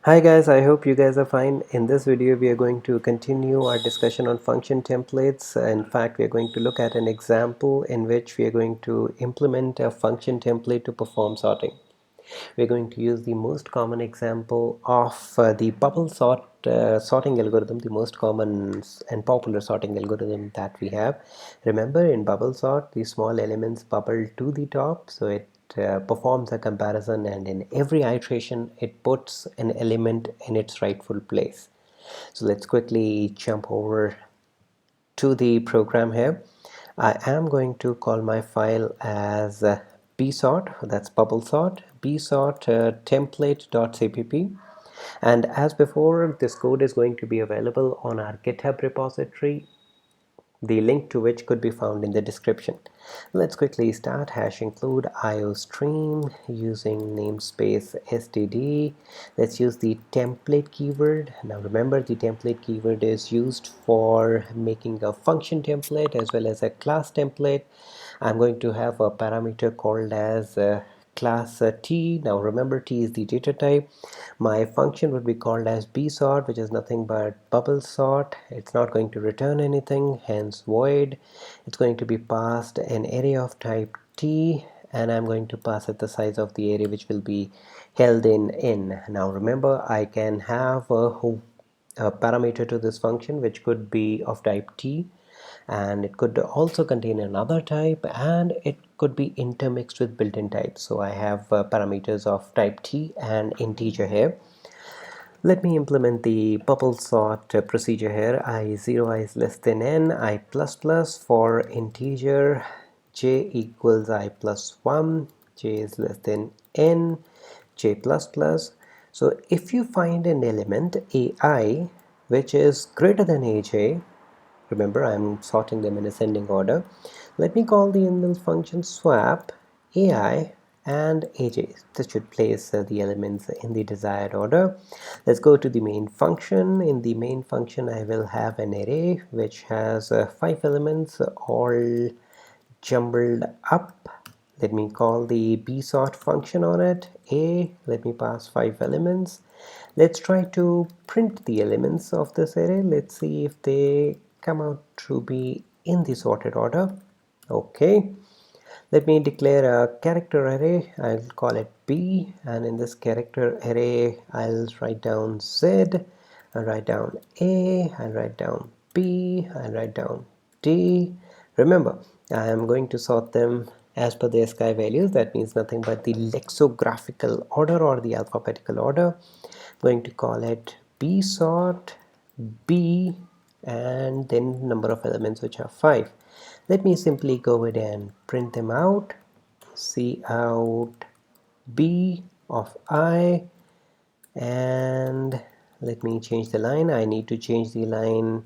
Hi guys, I hope you guys are fine. In this video, we are going to continue our discussion on function templates. In fact, we are going to look at an example in which we are going to implement a function template to perform sorting. We're going to use the most common example of the bubble sorting algorithm, the most common and popular sorting algorithm that we have. Remember, in bubble sort, the small elements bubble to the top, so it performs a comparison, and in every iteration it puts an element in its rightful place. So let's quickly jump over to the program here. I am going to call my file as bsort, that's bubble sort, bsort template.cpp. And as before, this code is going to be available on our GitHub repository, the link to which could be found in the description. Let's quickly start. Hash include iostream using namespace std. Let's use the template keyword. Now remember, the template keyword is used for making a function template as well as a class template. I'm going to have a parameter called as class t. Now remember, t is the data type. My function would be called as bsort, which is nothing but bubble sort. It's not going to return anything, hence void. It's going to be passed an array of type t, and I'm going to pass it the size of the array which will be held in n. Now remember, I can have a parameter to this function which could be of type t, and it could also contain another type, and it could be intermixed with built-in types. So I have parameters of type t and integer here. Let me implement the bubble sort procedure here. I0 is less than n, I plus plus for integer, j equals I plus 1, j is less than n, j plus plus. So if you find an element ai which is greater than aj, remember I'm sorting them in ascending order, let me call the inbuilt function swap ai and aj. This should place the elements in the desired order. Let's go to the main function. In the main function, I will have an array which has 5 elements all jumbled up. Let me call the bsort function on it. Let me pass 5 elements. Let's try to print the elements of this array. Let's see if they come out to be in the sorted order. Okay, let me declare a character array. I'll call it b, and in this character array I'll write down z, I'll write down a, I'll write down b, I'll write down d. Remember, I am going to sort them as per the ASCII values. That means nothing but the lexicographical order or the alphabetical order. I'm going to call it b sort b and then number of elements, which are 5. Let me simply go ahead and print them out. C out b of I, and let me change the line. I need to change the line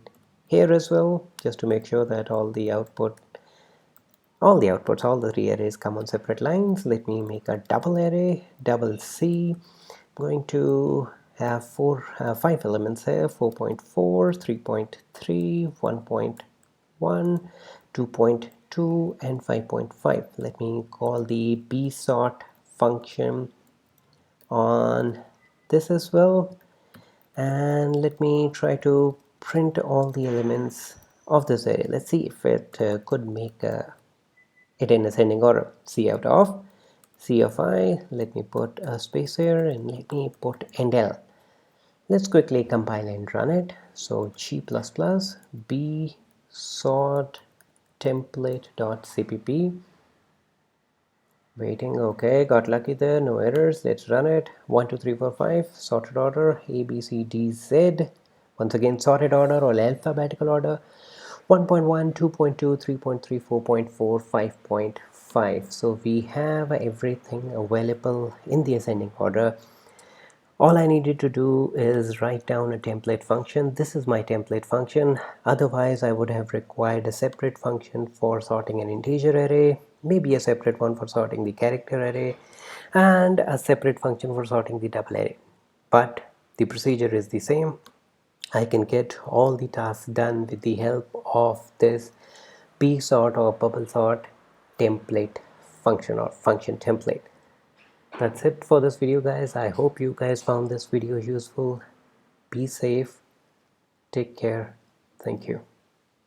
here as well, just to make sure that all the outputs, all the 3 arrays come on separate lines. Let me make a double array, double C. I'm going to have 5 elements here: 4.4, 3.3, 1.1, 2.2, and 5.5. Let me call the bsort function on this as well, and let me try to print all the elements of this array. Let's see if it could make it in ascending order. C out of C of I, let me put a space here, and let me put end L. Let's quickly compile and run it. So g++ b sort template.cpp. Waiting. Okay, got lucky there, no errors. Let's run it. 1 2 3 4 5 sorted order a b c d z. Once again, sorted order or alphabetical order. 1.1, 2.2, 3.3, 4.4, 5.5. So we have everything available in the ascending order. All I needed to do is write down a template function. This is my template function. Otherwise, I would have required a separate function for sorting an integer array, maybe a separate one for sorting the character array, and a separate function for sorting the double array. But the procedure is the same. I can get all the tasks done with the help of this bsort or bubble sort template function or function template. That's it for this video, guys. I hope you guys found this video useful. Be safe, take care. Thank you.